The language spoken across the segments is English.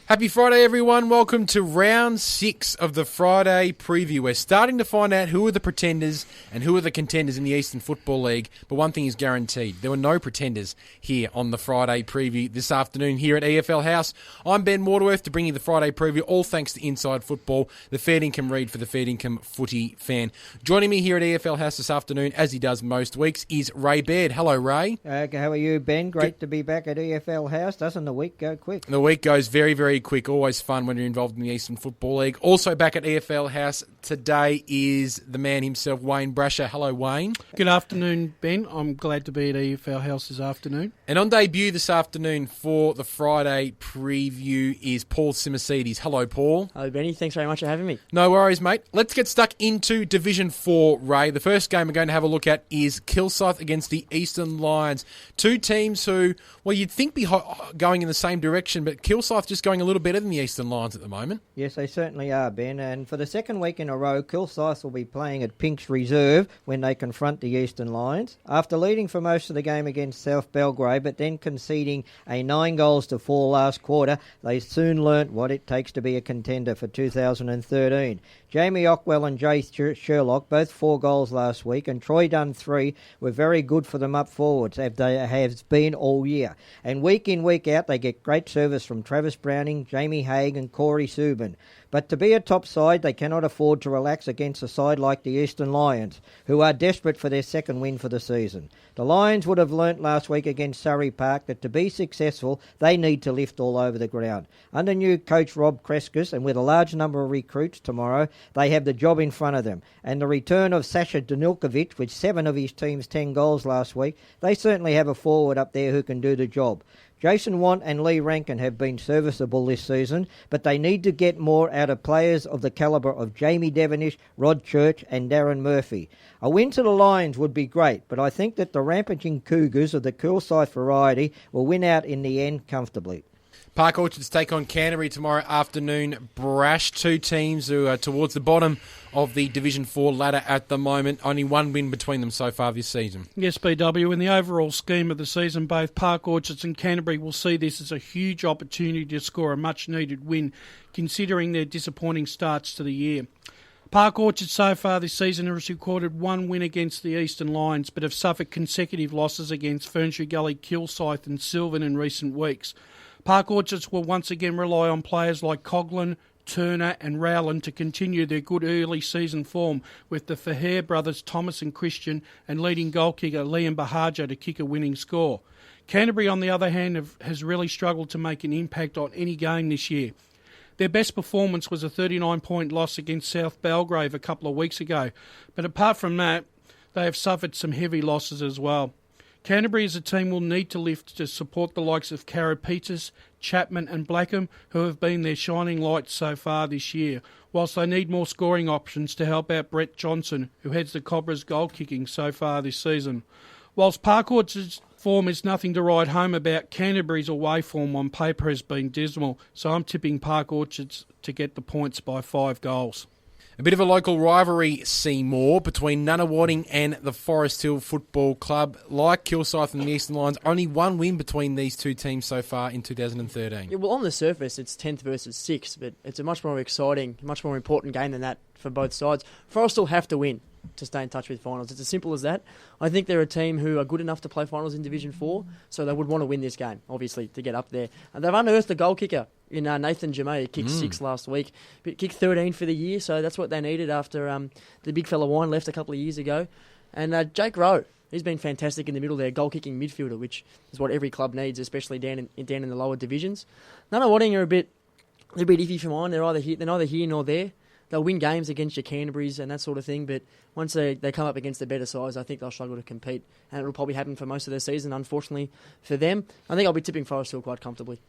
Happy Friday, everyone. Welcome to round 6 of the Friday preview. We're starting to find out who are the pretenders and who are the contenders in the Eastern Football League. But one thing is guaranteed. There were no pretenders here on the Friday preview this afternoon here at EFL House. I'm Ben Waterworth to bring you the Friday preview, all thanks to Inside Football, the fair dinkum read for the fair dinkum footy fan. Joining me here at EFL House this afternoon, as he does most weeks, is Ray Baird. Hello, Ray. How are you, Ben? Great to be back at EFL House. Doesn't the week go quick? The week goes very, very quick. Always fun when you're involved in the Eastern Football League. Also back at EFL House today is the man himself, Wayne Brasher. Hello, Wayne. Good afternoon, Ben. I'm glad to be at EFL House this afternoon. And on debut this afternoon for the Friday preview is Paul Simosides. Hello, Paul. Hello, Benny. Thanks very much for having me. No worries, mate. Let's get stuck into Division 4, Ray. The first game we're going to have a look at is Kilsyth against the Eastern Lions. Two teams who, well, you'd think be going in the same direction, but Kilsyth just going a little better than the Eastern Lions at the moment. Yes, they certainly are, Ben. And for the second week in a row, Kilsyth will be playing at Pink's Reserve when they confront the Eastern Lions. After leading for most of the game against South Belgrade, but then conceding a 9-4 last quarter, they soon learnt what it takes to be a contender for 2013. Jamie Ockwell and Jay Sherlock, both 4 goals last week, and Troy Dunn 3 were very good for them up forwards, as they have been all year. And week in, week out, they get great service from Travis Browning, Jamie Haig and Corey Subin. But to be a top side, they cannot afford to relax against a side like the Eastern Lions, who are desperate for their second win for the season. The Lions would have learnt last week against Surrey Park that to be successful, they need to lift all over the ground. Under new coach Rob Kreskis, and with a large number of recruits tomorrow, they have the job in front of them. And the return of Sasha Danilkovic, with 7 of his team's 10 goals last week, they certainly have a forward up there who can do the job. Jason Want and Lee Rankin have been serviceable this season, but they need to get more out of players of the calibre of Jamie Devonish, Rod Church and Darren Murphy. A win to the Lions would be great, but I think that the rampaging Cougars of the Kilsyth variety will win out in the end comfortably. Park Orchards take on Canterbury tomorrow afternoon. Brash, two teams who are towards the bottom of the Division 4 ladder at the moment. Only one win between them so far this season. Yes, BW. In the overall scheme of the season, both Park Orchards and Canterbury will see this as a huge opportunity to score a much-needed win, considering their disappointing starts to the year. Park Orchards so far this season has recorded 1 win against the Eastern Lions, but have suffered consecutive losses against Ferntree Gully, Kilsyth and Sylvan in recent weeks. Park Orchards will once again rely on players like Coughlin, Turner and Rowland to continue their good early season form, with the Faher brothers Thomas and Christian and leading goal kicker Liam Bahaja to kick a winning score. Canterbury, on the other hand, has really struggled to make an impact on any game this year. Their best performance was a 39-point loss against South Belgrave a couple of weeks ago, but apart from that, they have suffered some heavy losses as well. Canterbury as a team will need to lift to support the likes of Karapetis, Chapman and Blackham, who have been their shining lights so far this year, whilst they need more scoring options to help out Brett Johnson, who heads the Cobras goal kicking so far this season. Whilst Park Orchards' form is nothing to write home about, Canterbury's away form on paper has been dismal, so I'm tipping Park Orchards to get the points by 5 goals. A bit of a local rivalry, Seymour, between Nunawading and the Forest Hill Football Club. Like Kilsyth and the Eastern Lions, only one win between these two teams so far in 2013. Yeah, well, on the surface, it's 10th versus 6th, but it's a much more exciting, much more important game than that for both sides. Forest will have to win to stay in touch with finals. It's as simple as that. I think they're a team who are good enough to play finals in Division 4, so they would want to win this game, obviously, to get up there. And they've unearthed a goal kicker in Nathan Jamay. He kicked 6 last week, but kicked 13 for the year, so that's what they needed after the big fella Wine left a couple of years ago. And Jake Rowe, he's been fantastic in the middle there, goal-kicking midfielder, which is what every club needs, especially down in the lower divisions. Nunawading are a bit iffy for mine. They're neither here nor there. They'll win games against your Canterburys and that sort of thing, but once they come up against the better sides, I think they'll struggle to compete, and it'll probably happen for most of their season, unfortunately for them. I think I'll be tipping Forest Hill quite comfortably.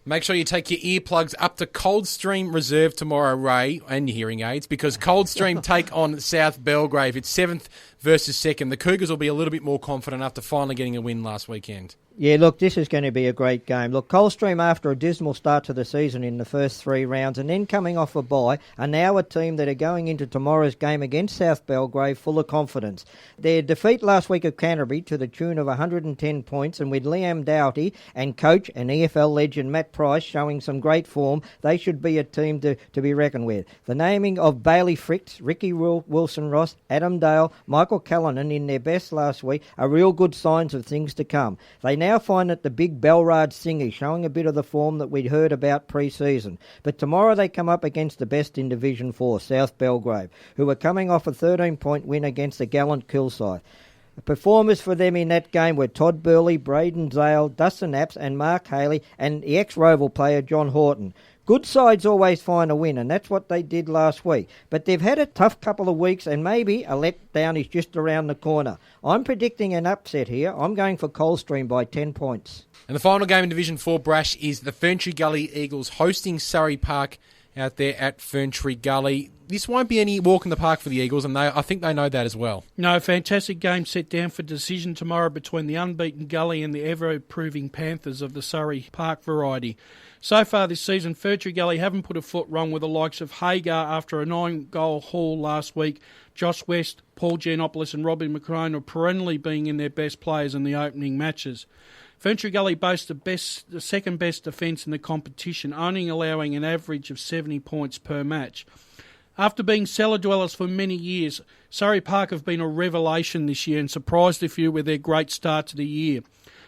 Make sure you take your earplugs up to Coldstream Reserve tomorrow, Ray, and your hearing aids, because Coldstream take on South Belgrave. It's 7th versus second. The Cougars will be a little bit more confident after finally getting a win last weekend. Yeah, look, this is going to be a great game. Look, Coldstream, after a dismal start to the season in the first 3 rounds and then coming off a bye, are now a team that are going into tomorrow's game against South Belgrave full of confidence. Their defeat last week of Canterbury to the tune of 110 points, and with Liam Doughty and coach and EFL legend Matt Price showing some great form, they should be a team to be reckoned with. The naming of Bailey Fricks, Ricky Wilson-Ross, Adam Dale, Michael Callanan in their best last week are real good signs of things to come. They now find that the big Belrad Singhy showing a bit of the form that we'd heard about pre-season. But tomorrow they come up against the best in Division 4, South Belgrave, who are coming off a 13-point win against the gallant Kilsyth. The performers for them in that game were Todd Burley, Braden Zale, Dustin Apps and Mark Haley, and the ex-Roval player John Horton. Good sides always find a win, and that's what they did last week. But they've had a tough couple of weeks, and maybe a letdown is just around the corner. I'm predicting an upset here. I'm going for Coldstream by 10 points. And the final game in Division 4, Brash, is the Ferntree Gully Eagles hosting Surrey Park out there at Ferntree Gully. This won't be any walk in the park for the Eagles, and I think they know that as well. No, fantastic game set down for decision tomorrow between the unbeaten Gully and the ever-improving Panthers of the Surrey Park variety. So far this season, Ferntree Gully haven't put a foot wrong with the likes of Hagar after a 9-goal haul last week. Josh West, Paul Giannopoulos and Robbie McCrone are perennially being in their best players in the opening matches. Ferntree Gully boasts the second best defence in the competition, only allowing an average of 70 points per match. After being cellar dwellers for many years, Surrey Park have been a revelation this year and surprised a few with their great start to the year.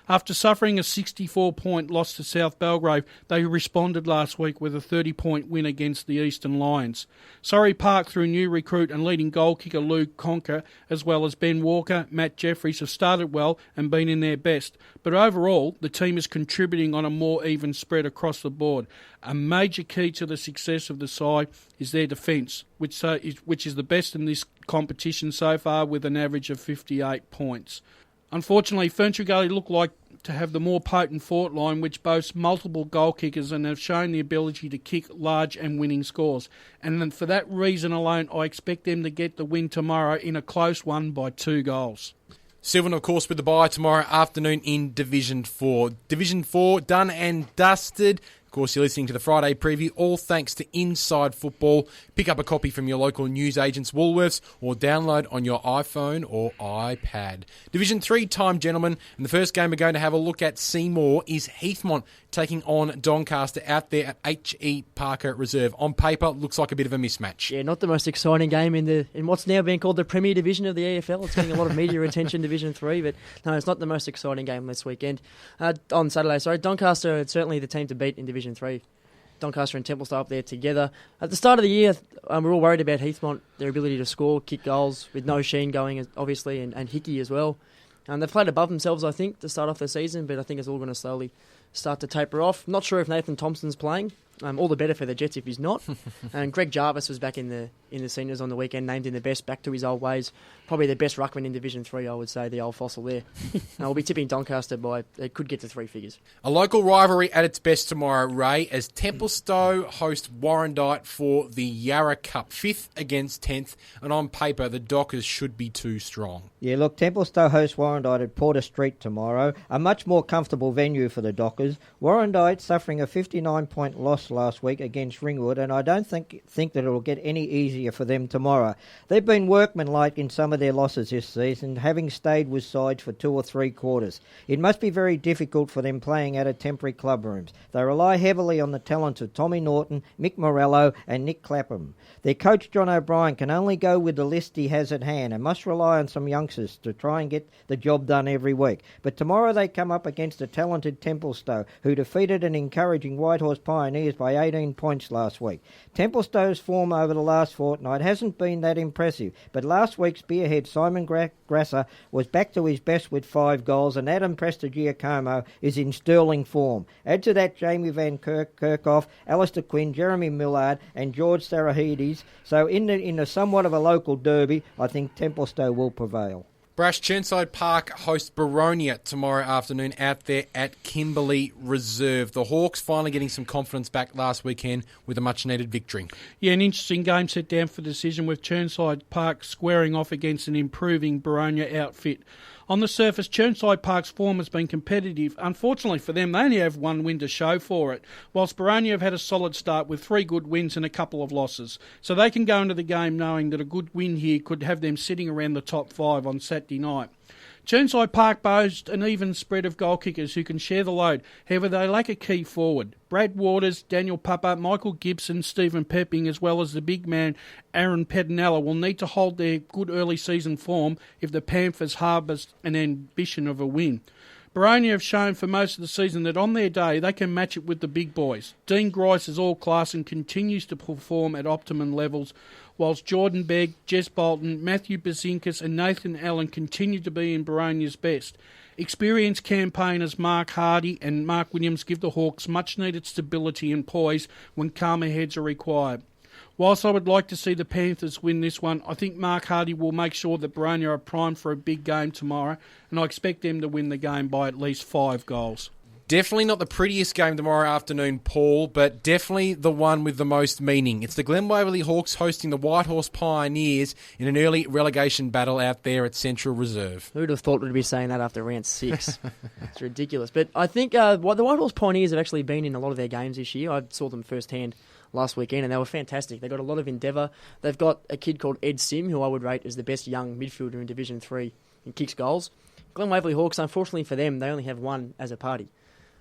After suffering a 64-point loss to South Belgrave, they responded last week with a 30-point win against the Eastern Lions. Surrey Park, through new recruit and leading goal kicker Luke Conker, as well as Ben Walker, Matt Jeffries, have started well and been in their best. But overall, the team is contributing on a more even spread across the board. A major key to the success of the side is their defence, which is the best in this competition so far with an average of 58 points. Unfortunately, Ferntree Gully look like to have the more potent forward line, which boasts multiple goal kickers and have shown the ability to kick large and winning scores. And then for that reason alone, I expect them to get the win tomorrow in a close one by 2 goals. Sylvan, of course, with the bye tomorrow afternoon in Division 4. Division 4 done and dusted. Of course, you're listening to the Friday preview, all thanks to Inside Football. Pick up a copy from your local newsagents, Woolworths, or download on your iPhone or iPad. Division 3 time, gentlemen, and the first game we're going to have a look at Seymour is Heathmont taking on Doncaster out there at H.E. Parker Reserve. On paper, looks like a bit of a mismatch. Yeah, not the most exciting game in what's now being called the Premier Division of the EFL. It's getting a lot of media attention, Division 3, but no, it's not the most exciting game this weekend. On Saturday, Doncaster are certainly the team to beat in Division 3. Doncaster and Templestowe up there together. At the start of the year, we're all worried about Heathmont, their ability to score, kick goals, with no Sheen going, obviously, and Hickey as well. They've played above themselves, I think, to start off the season, but I think it's all going to slowly start to taper off. Not sure if Nathan Thompson's playing. All the better for the Jets if he's not. And Greg Jarvis was back in the seniors on the weekend, named in the best, back to his old ways. Probably the best ruckman in Division 3, I would say, the old fossil there. We'll be tipping Doncaster they could get to 3 figures. A local rivalry at its best tomorrow, Ray, as Templestowe host Warrandyte for the Yarra Cup, 5th against 10th, and on paper the Dockers should be too strong. Yeah, look, Templestowe host Warrandyte at Porter Street tomorrow, a much more comfortable venue for the Dockers. Warrandyte suffering a 59-point loss last week against Ringwood, and I don't think that it will get any easier for them tomorrow. They've been workmanlike in some of their losses this season, having stayed with sides for 2 or 3 quarters. It must be very difficult for them playing out of temporary club rooms. They rely heavily on the talents of Tommy Norton, Mick Morello and Nick Clapham. Their coach John O'Brien can only go with the list he has at hand and must rely on some youngsters to try and get the job done every week. But tomorrow they come up against a talented Templestowe, who defeated an encouraging Whitehorse Pioneers by 18 points last week. Templestowe's form over the last fortnight hasn't been that impressive, but last week's spearhead Simon Grasser was back to his best with 5 goals, and Adam Prestigiacomo is in sterling form. Add to that Jamie Van Kerkhoff, Alistair Quinn, Jeremy Millard and George Sarahides. So in a somewhat of a local derby, I think Templestowe will prevail. Brash, Chirnside Park hosts Baronia tomorrow afternoon out there at Kimberley Reserve. The Hawks finally getting some confidence back last weekend with a much-needed victory. Yeah, an interesting game set down for decision with Chirnside Park squaring off against an improving Baronia outfit. On the surface, Chirnside Park's form has been competitive. Unfortunately for them, they only have one win to show for it, whilst Baronia have had a solid start with 3 good wins and a couple of losses. So they can go into the game knowing that a good win here could have them sitting around the top 5 on Saturday night. Chirnside Park boast an even spread of goal kickers who can share the load. However, they lack a key forward. Brad Waters, Daniel Papa, Michael Gibson, Stephen Pepping, as well as the big man Aaron Pedinella will need to hold their good early season form if the Panthers harbours an ambition of a win. Baronia have shown for most of the season that on their day they can match it with the big boys. Dean Grice is all class and continues to perform at optimum levels, whilst Jordan Begg, Jess Bolton, Matthew Bazinkas and Nathan Allen continue to be in Baronia's best. Experienced campaigners Mark Hardy and Mark Williams give the Hawks much-needed stability and poise when calmer heads are required. Whilst I would like to see the Panthers win this one, I think Mark Hardy will make sure that Baronia are primed for a big game tomorrow, and I expect them to win the game by at least 5 goals. Definitely not the prettiest game tomorrow afternoon, Paul, but definitely the one with the most meaning. It's the Glen Waverley Hawks hosting the Whitehorse Pioneers in an early relegation battle out there at Central Reserve. Who'd have thought we'd be saying that after round 6? It's ridiculous. But I think the Whitehorse Pioneers have actually been in a lot of their games this year. I saw them firsthand last weekend, and they were fantastic. They got a lot of endeavour. They've got a kid called Ed Sim, who I would rate as the best young midfielder in Division 3 and kicks goals. Glen Waverley Hawks, unfortunately for them, they only have one as a party.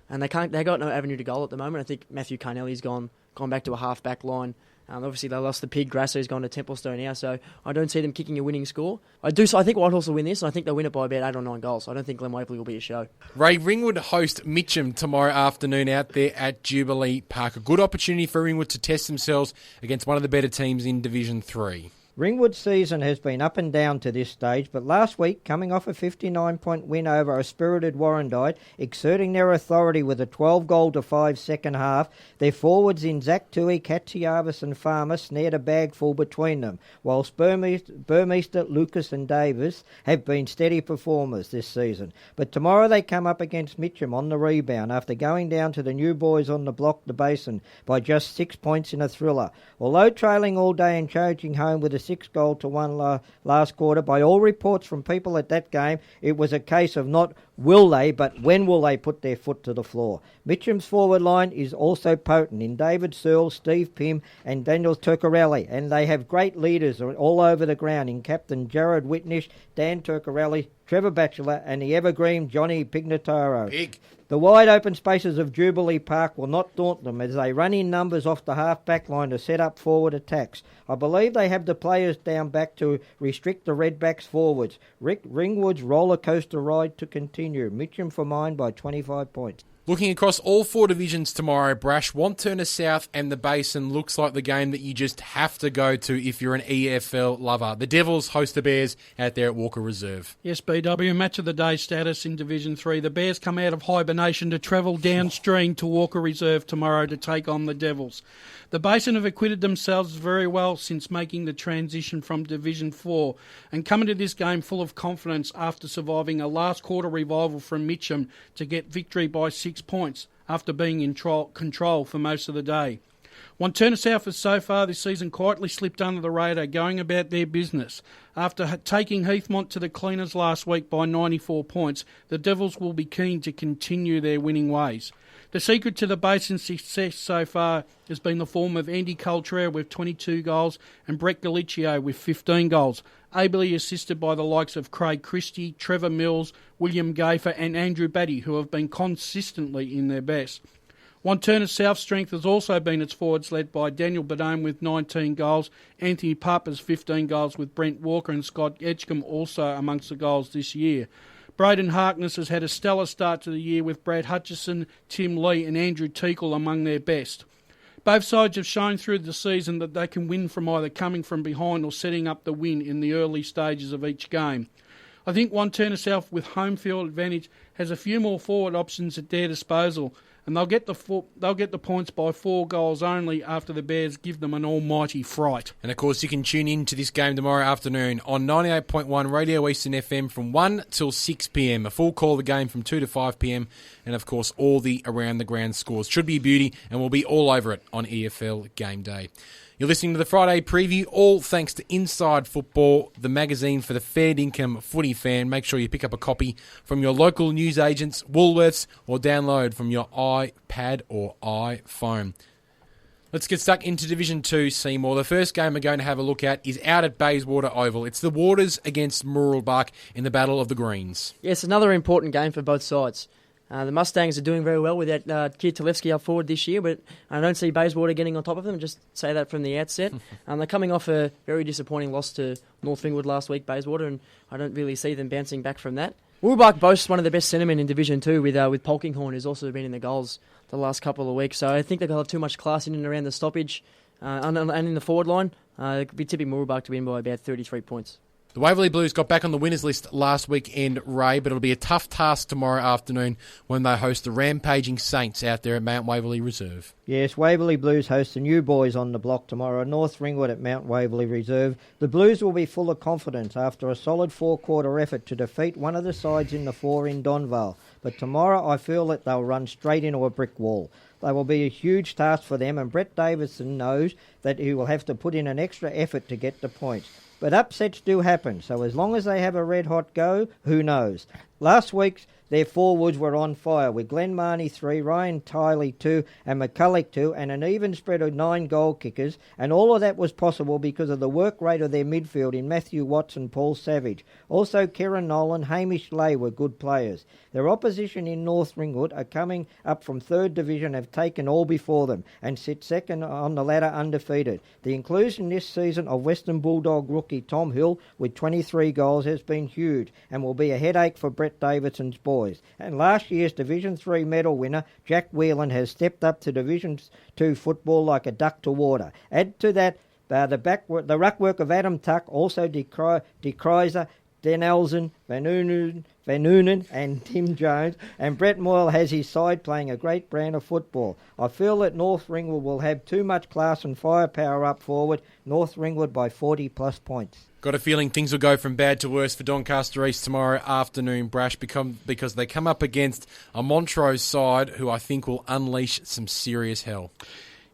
And they got no avenue to goal at the moment. I think Matthew Carnelli's gone back to a half-back line. Obviously, they lost the pig. Grasso's gone to Templestowe now, so I don't see them kicking a winning score. I think Whitehorse will win this, and I think they'll win it by about 8 or 9 goals. I don't think Glen Waverley will be a show. Ray, Ringwood host Mitcham tomorrow afternoon out there at Jubilee Park. A good opportunity for Ringwood to test themselves against one of the better teams in Division 3. Ringwood's season has been up and down to this stage, but last week, coming off a 59-point win over a spirited Warrandyte, exerting their authority with a 12-goal-to-5 second half, their forwards in Zach Tui, Katziavis and Farmer snared a bagful between them, whilst Burmeister, Lucas and Davis have been steady performers this season. But tomorrow they come up against Mitcham on the rebound after going down to the new boys on the block, the Basin, by just 6 points in a thriller. Although trailing all day and charging home with a 6-goal-to-1 last quarter, by all reports from people at that game, it was a case of not will they, but when will they put their foot to the floor. Mitcham's forward line is also potent in David Searle, Steve Pym and Daniel Turcarelli, and they have great leaders all over the ground in Captain Jared Whitnish, Dan Turcarelli, Trevor Batchelor and the evergreen Johnny Pignataro. Big. The wide open spaces of Jubilee Park will not daunt them as they run in numbers off the half-back line to set up forward attacks. I believe they have the players down back to restrict the Redbacks forwards. Ringwood's roller coaster ride to continue. Mitcham for mine by 25 points. Looking across all 4 divisions tomorrow, Brash, Wanturna South and the Basin looks like the game that you just have to go to if you're an EFL lover. The Devils host the Bears out there at Walker Reserve. Yes, BW, match of the day status in Division 3. The Bears come out of hibernation to travel downstream to Walker Reserve tomorrow to take on the Devils. The Basin have acquitted themselves very well since making the transition from Division 4 and come into this game full of confidence after surviving a last quarter revival from Mitcham to get victory by 6 points after being in control for most of the day. Wanturna South has so far this season quietly slipped under the radar, going about their business. After taking Heathmont to the cleaners last week by 94 points, the Devils will be keen to continue their winning ways. The secret to the Basin's success so far has been the form of Andy Coltrera with 22 goals and Brett Galicchio with 15 goals, ably assisted by the likes of Craig Christie, Trevor Mills, William Gafer and Andrew Batty, who have been consistently in their best. Wanturna South's strength has also been its forwards, led by Daniel Badone with 19 goals, Anthony Papa's 15 goals with Brent Walker and Scott Edgecombe also amongst the goals this year. Braden Harkness has had a stellar start to the year with Brad Hutchison, Tim Lee and Andrew Teakle among their best. Both sides have shown through the season that they can win from either coming from behind or setting up the win in the early stages of each game. I think Wanturna South, with home field advantage, has a few more forward options at their disposal, and they'll get the points by 4 goals only after the Bears give them an almighty fright. And of course, you can tune in to this game tomorrow afternoon on 98.1 Radio Eastern FM from 1 till 6 p.m. A full call of the game from 2 to 5 p.m. And of course, all the around the ground scores. Should be a beauty, and we'll be all over it on EFL Game Day. You're listening to the Friday preview, all thanks to Inside Football, the magazine for the fair dinkum footy fan. Make sure you pick up a copy from your local newsagents, Woolworths, or download from your iPad or iPhone. Let's get stuck into Division 2, Seymour. The first game we're going to have a look at is out at Bayswater Oval. It's the Waters against Mooroolbark in the Battle of the Greens. Yes, another important game for both sides. The Mustangs are doing very well with that kid Talevsky up forward this year, but I don't see Bayswater getting on top of them. Just say that from the outset. They're coming off a very disappointing loss to North Ringwood last week, Bayswater, and I don't really see them bouncing back from that. Woolbark boasts one of the best centremen in Division 2 with Polkinghorn, who's also been in the goals the last couple of weeks. So I think they're going to have too much class in and around the stoppage and in the forward line. It could be tipping Woolbark to win by about 33 points. The Waverley Blues got back on the winners list last weekend, Ray, but it'll be a tough task tomorrow afternoon when they host the rampaging Saints out there at Mount Waverley Reserve. Yes, Waverley Blues host the new boys on the block tomorrow, North Ringwood at Mount Waverley Reserve. The Blues will be full of confidence after a solid four-quarter effort to defeat one of the sides in the 4 in Donvale. But tomorrow I feel that they'll run straight into a brick wall. They will be a huge task for them, and Brett Davidson knows that he will have to put in an extra effort to get the points. But upsets do happen, so as long as they have a red-hot go, who knows? Last week, their forwards were on fire, with Glenn Marnie 3, Ryan Tiley 2, and McCulloch 2, and an even spread of 9 goal kickers, and all of that was possible because of the work rate of their midfield in Matthew Watts and Paul Savage. Also, Kieran Nolan, Hamish Lay were good players. Their opposition in North Ringwood are coming up from 3rd Division, have taken all before them, and sit second on the ladder undefeated. The inclusion this season of Western Bulldog rookie Tom Hill with 23 goals has been huge, and will be a headache for Brett Davidson's boys. And last year's Division 3 medal winner, Jack Whelan, has stepped up to Division 2 football like a duck to water. Add to that the ruck work of Adam Tuck, also De Kreiser, Den Elzen, Van Noonen and Tim Jones, and Brett Moyle has his side playing a great brand of football. I feel that North Ringwood will have too much class and firepower up forward. North Ringwood by 40+ points. Got a feeling things will go from bad to worse for Doncaster East tomorrow afternoon, Brash, because they come up against a Montrose side who I think will unleash some serious hell.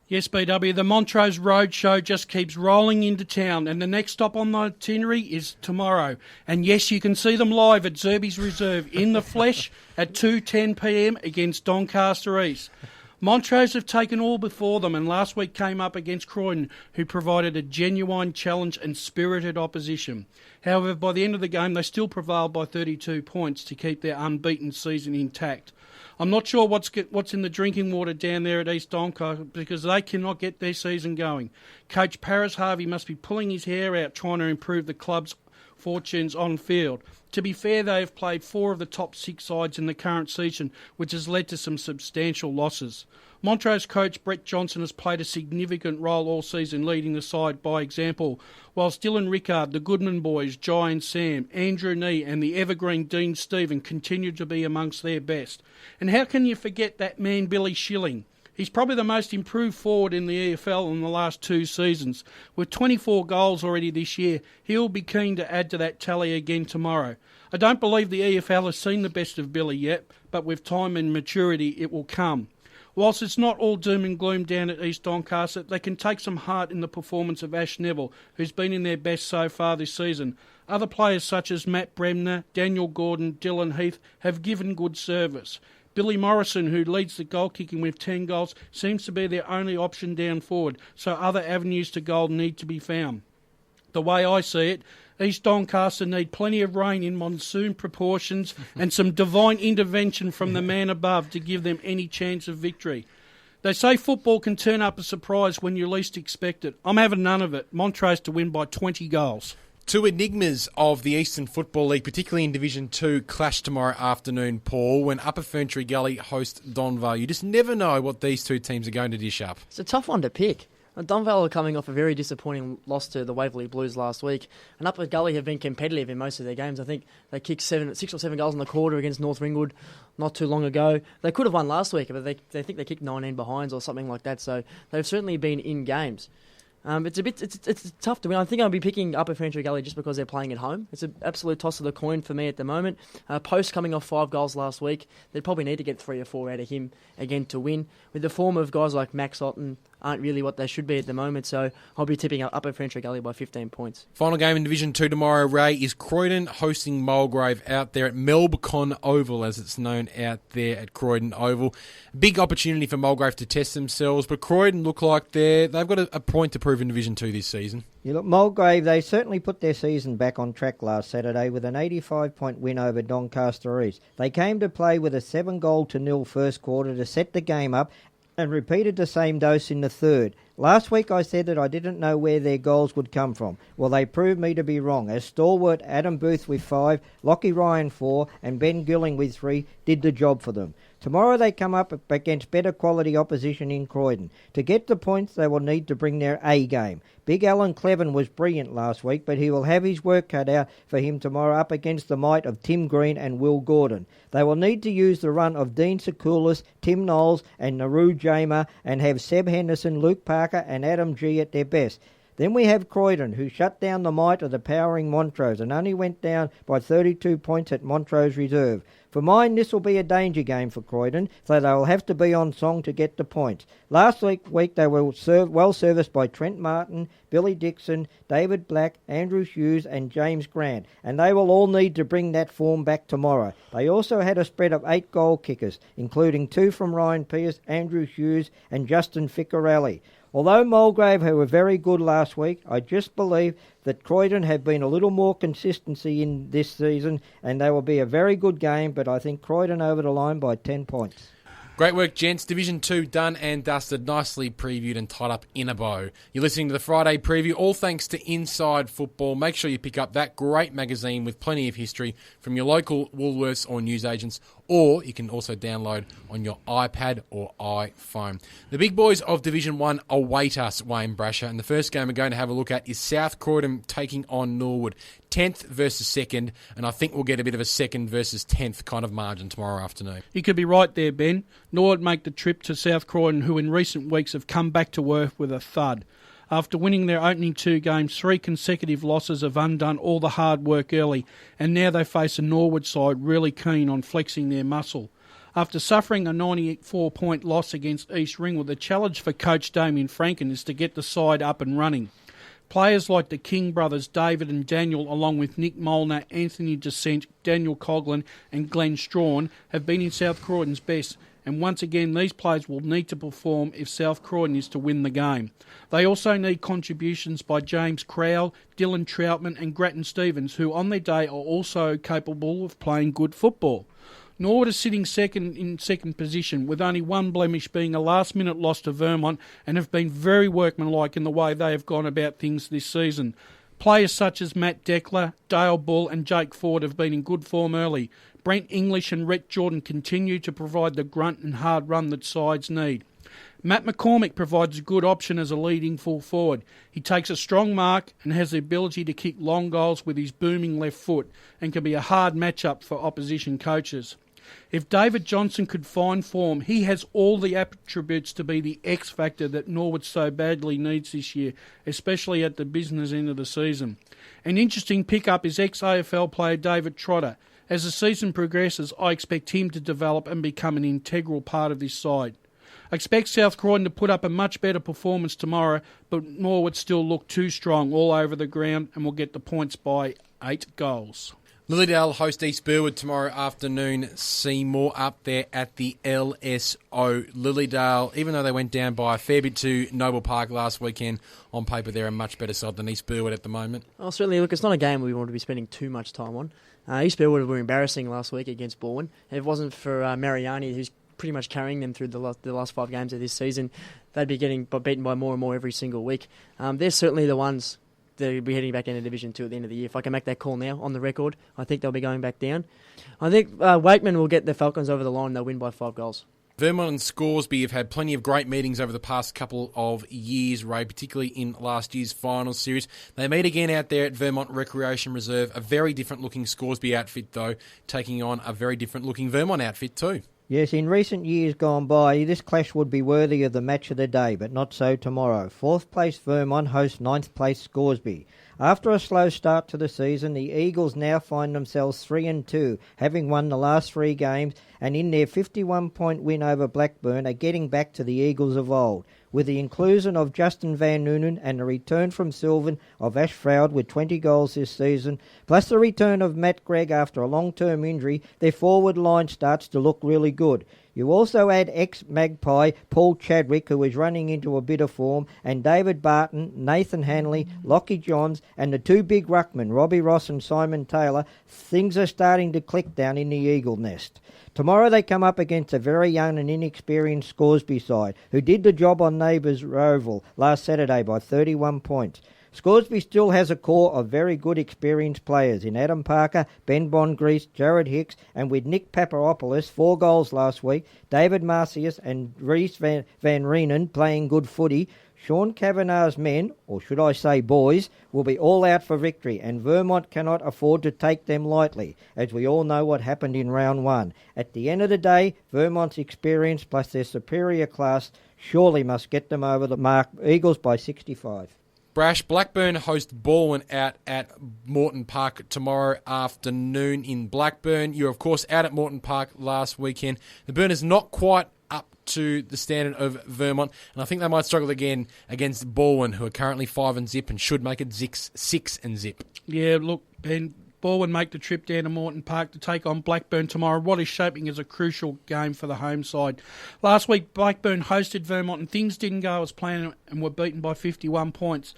Yes, BW, the Montrose Roadshow just keeps rolling into town, and the next stop on the itinerary is tomorrow. And yes, you can see them live at Zerby's Reserve in the flesh at 2:10 p.m. against Doncaster East. Montrose have taken all before them, and last week came up against Croydon, who provided a genuine challenge and spirited opposition. However, by the end of the game, they still prevailed by 32 points to keep their unbeaten season intact. I'm not sure what's in the drinking water down there at East Doncaster because they cannot get their season going. Coach Paris Harvey must be pulling his hair out trying to improve the club's fortunes on field. To be fair, they have played 4 of the top 6 sides in the current season, which has led to some substantial losses. Montrose coach Brett Johnson has played a significant role all season, leading the side by example, whilst Dylan Rickard, the Goodman boys, Jai and Sam, Andrew Nee and the evergreen Dean Stephen continue to be amongst their best. And how can you forget that man Billy Schilling? He's probably the most improved forward in the EFL in the last 2 seasons. With 24 goals already this year, he'll be keen to add to that tally again tomorrow. I don't believe the EFL has seen the best of Billy yet, but with time and maturity it will come. Whilst it's not all doom and gloom down at East Doncaster, they can take some heart in the performance of Ash Neville, who's been in their best so far this season. Other players such as Matt Bremner, Daniel Gordon, Dylan Heath have given good service. Billy Morrison, who leads the goal kicking with 10 goals, seems to be their only option down forward, so other avenues to goal need to be found. The way I see it, East Doncaster need plenty of rain in monsoon proportions and some divine intervention from the man above to give them any chance of victory. They say football can turn up a surprise when you least expect it. I'm having none of it. Montrose to win by 20 goals. 2 enigmas of the Eastern Football League, particularly in Division 2, clash tomorrow afternoon, Paul, when Upper Ferntree Gully host Donvale. You just never know what these 2 teams are going to dish up. It's a tough one to pick. Dunvale are coming off a very disappointing loss to the Waverley Blues last week. And Upper Gully have been competitive in most of their games. I think they kicked 6 or 7 goals in the quarter against North Ringwood not too long ago. They could have won last week, but they think they kicked 19 behinds or something like that. So they've certainly been in games. It's tough to win. I think I'll be picking Upper Ferntree Gully just because they're playing at home. It's an absolute toss of the coin for me at the moment. Post coming off 5 goals last week, they'd probably need to get 3 or 4 out of him again to win. With the form of guys like Max Otten, aren't really what they should be at the moment, so I'll be tipping Upper Ferntree Gully by 15 points. Final game in Division 2 tomorrow, Ray, is Croydon hosting Mulgrave out there at Melbourne Oval, as it's known out there at Croydon Oval. Big opportunity for Mulgrave to test themselves, but Croydon look like they've got a point to prove in Division 2 this season. You look, Mulgrave, they certainly put their season back on track last Saturday with an 85-point win over Doncaster East. They came to play with a 7-0 first quarter to set the game up and repeated the same dose in the third. Last week I said that I didn't know where their goals would come from. Well, they proved me to be wrong, as stalwart Adam Booth with 5, Lockie Ryan 4 and Ben Gilling with 3 did the job for them. Tomorrow they come up against better quality opposition in Croydon. To get the points, they will need to bring their A game. Big Alan Cleven was brilliant last week, but he will have his work cut out for him tomorrow up against the might of Tim Green and Will Gordon. They will need to use the run of Dean Sekoulis, Tim Knowles and Naru Jamer and have Seb Henderson, Luke Parker and Adam G at their best. Then we have Croydon, who shut down the might of the powering Montrose and only went down by 32 points at Montrose Reserve. For mine, this will be a danger game for Croydon, so they will have to be on song to get the points. Last week they were well serviced by Trent Martin, Billy Dixon, David Black, Andrew Hughes and James Grant, and they will all need to bring that form back tomorrow. They also had a spread of 8 goal kickers, including 2 from Ryan Pearce, Andrew Hughes and Justin Ficcarelli. Although Mulgrave were very good last week, I just believe that Croydon have been a little more consistency in this season and they will be a very good game, but I think Croydon over the line by 10 points. Great work, gents. Division 2 done and dusted, nicely previewed and tied up in a bow. You're listening to the Friday preview, all thanks to Inside Football. Make sure you pick up that great magazine with plenty of history from your local Woolworths or newsagents, or you can also download on your iPad or iPhone. The big boys of Division 1 await us, Wayne Brasher, and the first game we're going to have a look at is South Croydon taking on Norwood. 10th versus 2nd, and I think we'll get a bit of a 2nd versus 10th kind of margin tomorrow afternoon. You could be right there, Ben. Norwood make the trip to South Croydon, who in recent weeks have come back to earth with a thud. After winning their opening 2 games, 3 consecutive losses have undone all the hard work early, and now they face a Norwood side really keen on flexing their muscle. After suffering a 94-point loss against East Ringwood, the challenge for coach Damien Franken is to get the side up and running. Players like the King brothers, David and Daniel, along with Nick Molnar, Anthony Descent, Daniel Coughlin and Glenn Strawn, have been in South Croydon's best, and once again these players will need to perform if South Croydon is to win the game. They also need contributions by James Crowell, Dylan Troutman and Grattan Stevens, who on their day are also capable of playing good football. Norwood is sitting in second position, with only one blemish being a last-minute loss to Vermont, and have been very workmanlike in the way they have gone about things this season. Players such as Matt Deckler, Dale Bull and Jake Ford have been in good form early. Brent English and Rhett Jordan continue to provide the grunt and hard run that sides need. Matt McCormick provides a good option as a leading full forward. He takes a strong mark and has the ability to kick long goals with his booming left foot, and can be a hard matchup for opposition coaches. If David Johnson could find form, he has all the attributes to be the X factor that Norwood so badly needs this year, especially at the business end of the season. An interesting pickup is ex-AFL player David Trotter. As the season progresses, I expect him to develop and become an integral part of this side. I expect South Croydon to put up a much better performance tomorrow, but Norwood still look too strong all over the ground and will get the points by 8 goals. Lilydale host East Burwood tomorrow afternoon. Seymour up there at the LSO. Lilydale, even though they went down by a fair bit to Noble Park last weekend, on paper they're a much better side than East Burwood at the moment. Oh, certainly. Look, it's not a game we want to be spending too much time on. East Burwood were embarrassing last week against Bourne. If it wasn't for Mariani, who's pretty much carrying them through the last 5 games of this season, they'd be getting beaten by more and more every single week. They're certainly the ones they'll be heading back into Division 2 at the end of the year. If I can make that call now on the record, I think they'll be going back down. I think Wakeman will get the Falcons over the line and they'll win by 5 goals. Vermont and Scoresby have had plenty of great meetings over the past couple of years, Ray, particularly in last year's finals series. They meet again out there at Vermont Recreation Reserve. A very different-looking Scoresby outfit, though, taking on a very different-looking Vermont outfit too. Yes, in recent years gone by, this clash would be worthy of the match of the day, but not so tomorrow. 4th place Vermont hosts 9th place Scoresby. After a slow start to the season, the Eagles now find themselves 3-2, having won the last 3 games, and in their 51-point win over Blackburn are getting back to the Eagles of old. With the inclusion of Justin Van Noonen and the return from Sylvan of Ash Froud with 20 goals this season, plus the return of Matt Gregg after a long-term injury, their forward line starts to look really good. You also add ex-Magpie Paul Chadwick, who is running into a bit of form, and David Barton, Nathan Hanley, Lockie Johns, and the 2 big ruckmen, Robbie Ross and Simon Taylor. Things are starting to click down in the Eagle nest. Tomorrow they come up against a very young and inexperienced Scoresby side, who did the job on Neighbours Roval last Saturday by 31 points. Scoresby still has a core of very good experienced players in Adam Parker, Ben Bongreese, Jared Hicks, and with Nick Paparopoulos, 4 goals last week, David Marcius and Reese Van Reenen playing good footy. Sean Kavanagh's men, or should I say boys, will be all out for victory, and Vermont cannot afford to take them lightly, as we all know what happened in round 1. At the end of the day, Vermont's experience plus their superior class surely must get them over the mark. Eagles by 65. Brash, Blackburn host Baldwin out at Moreton Park tomorrow afternoon in Blackburn. You were, of course, out at Moreton Park last weekend. The Burners not quite up to the standard of Vermont, and I think they might struggle again against Baldwin, who are currently 5-0 and should make it 6-0. Yeah, look, Ben, Baldwin make the trip down to Moreton Park to take on Blackburn tomorrow. What is shaping as a crucial game for the home side. Last week, Blackburn hosted Vermont and things didn't go as planned and were beaten by 51 points.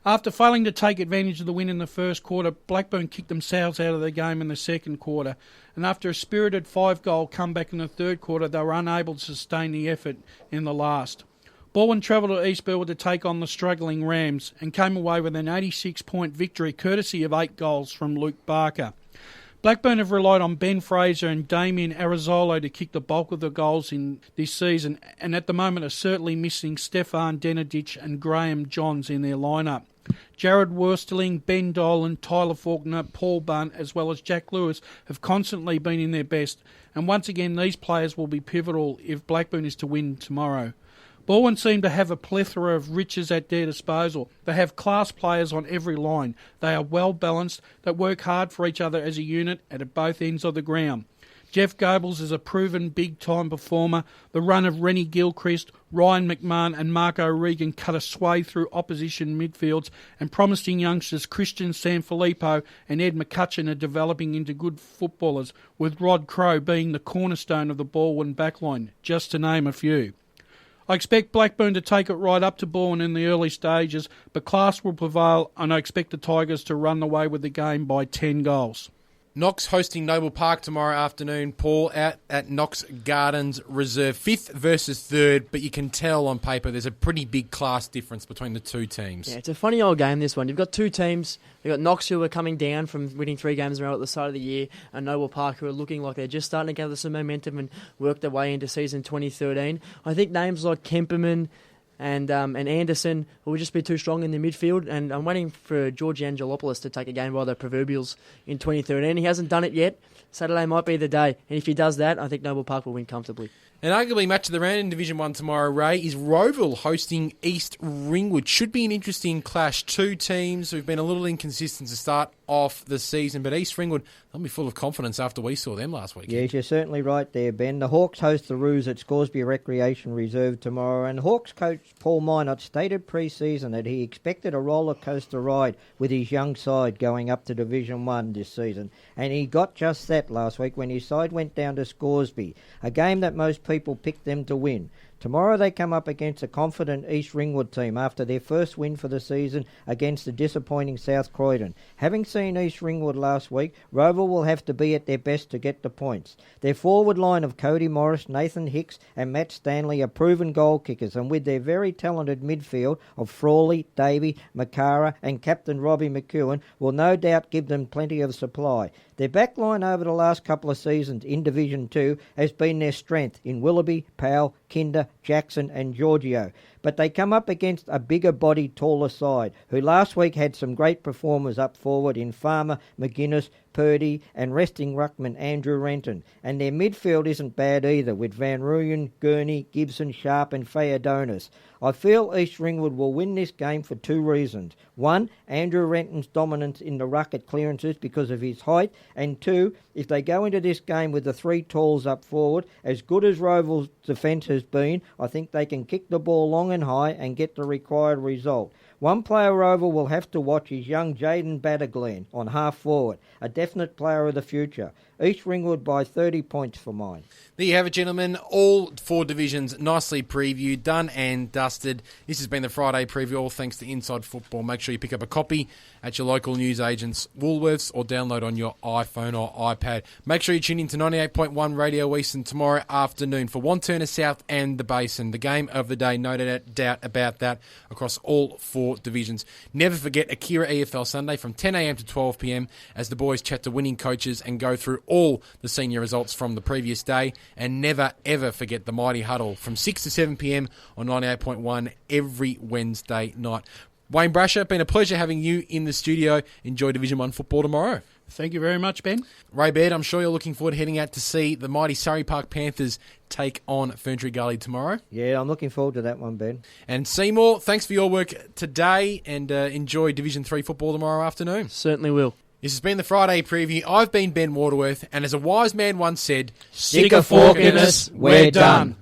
After failing to take advantage of the win in the first quarter, Blackburn kicked themselves out of the game in the second quarter. And after a spirited 5-goal comeback in the third quarter, they were unable to sustain the effort in the last. Baldwin travelled to East Burwood to take on the struggling Rams and came away with an 86-point victory courtesy of 8 goals from Luke Barker. Blackburn have relied on Ben Fraser and Damien Arizolo to kick the bulk of the goals in this season, and at the moment are certainly missing Stefan Denadich and Graham Johns in their lineup. Jared Worsterling, Ben Dolan, Tyler Faulkner, Paul Bunt, as well as Jack Lewis have constantly been in their best, and once again these players will be pivotal if Blackburn is to win tomorrow. Baldwin seem to have a plethora of riches at their disposal. They have class players on every line. They are well balanced, that work hard for each other as a unit and at both ends of the ground. Jeff Goebbels is a proven big-time performer. The run of Rennie Gilchrist, Ryan McMahon and Marco Regan cut a swathe through opposition midfields, and promising youngsters Christian Sanfilippo and Ed McCutcheon are developing into good footballers, with Rod Crow being the cornerstone of the Baldwin backline, just to name a few. I expect Blackburn to take it right up to Baldwin in the early stages, but class will prevail, and I expect the Tigers to run away with the game by 10 goals. Knox hosting Noble Park tomorrow afternoon, Paul, out at Knox Gardens Reserve. 5th versus 3rd, but you can tell on paper there's a pretty big class difference between the two teams. Yeah, it's a funny old game, this one. You've got two teams. You've got Knox, who are coming down from winning 3 games in a row at the start of the year, and Noble Park, who are looking like they're just starting to gather some momentum and work their way into season 2013. I think names like Kemperman and Anderson will just be too strong in the midfield, and I'm waiting for George Angelopoulos to take a game by the proverbials in 2013. He hasn't done it yet. Saturday might be the day, and if he does that, I think Noble Park will win comfortably. And arguably match of the round in Division 1 tomorrow, Ray, is Roeville hosting East Ringwood. Should be an interesting clash. 2 teams who've been a little inconsistent to start off the season, but East Ringwood, they'll be full of confidence after we saw them last week. Yes, you're certainly right there, Ben. The Hawks host the Roos at Scoresby Recreation Reserve tomorrow, and Hawks coach Paul Minot stated pre-season that he expected a roller coaster ride with his young side going up to Division 1 this season, and he got just that last week when his side went down to Scoresby, a game that most people picked them to win. Tomorrow they come up against a confident East Ringwood team after their first win for the season against the disappointing South Croydon. Having seen East Ringwood last week, Roeville will have to be at their best to get the points. Their forward line of Cody Morris, Nathan Hicks and Matt Stanley are proven goal kickers, and with their very talented midfield of Frawley, Davey, Makara and captain Robbie McEwen will no doubt give them plenty of supply. Their backline over the last couple of seasons in Division 2 has been their strength in Willoughby, Powell, Kinder, Jackson and Giorgio. But they come up against a bigger body, taller side, who last week had some great performers up forward in Farmer, McGuinness, Purdy and resting ruckman Andrew Renton. And their midfield isn't bad either, with Van Rooyen, Gurney, Gibson, Sharp and Theodonis. I feel East Ringwood will win this game for two reasons. One, Andrew Renton's dominance in the ruck at clearances because of his height. And two, if they go into this game with the three talls up forward, as good as Roval's defence has been, I think they can kick the ball long and high and get the required result. One player Roval will have to watch is young Jaden Batterglen on half forward, a definite player of the future. East Ringwood by 30 points for mine. There you have it, gentlemen. All four divisions nicely previewed, done and dusted. This has been the Friday preview, all thanks to Inside Football. Make sure you pick up a copy at your local newsagents, Woolworths, or download on your iPhone or iPad. Make sure you tune in to 98.1 Radio Eastern tomorrow afternoon for Wantirna South and the Basin. The game of the day, no doubt about that, across all four divisions. Never forget Akira EFL Sunday from 10 a.m. to 12 p.m. as the boys chat to winning coaches and go through all the senior results from the previous day. And never, ever forget the Mighty Huddle from 6 to 7 p.m. on 98.1 every Wednesday night. Wayne Brasher, been a pleasure having you in the studio. Enjoy Division 1 football tomorrow. Thank you very much, Ben. Ray Baird, I'm sure you're looking forward to heading out to see the mighty Surrey Park Panthers take on Ferntree Gully tomorrow. Yeah, I'm looking forward to that one, Ben. And Seymour, thanks for your work today and enjoy Division 3 football tomorrow afternoon. Certainly will. This has been the Friday preview. I've been Ben Waterworth, and as a wise man once said, Stick a fork in us, we're done.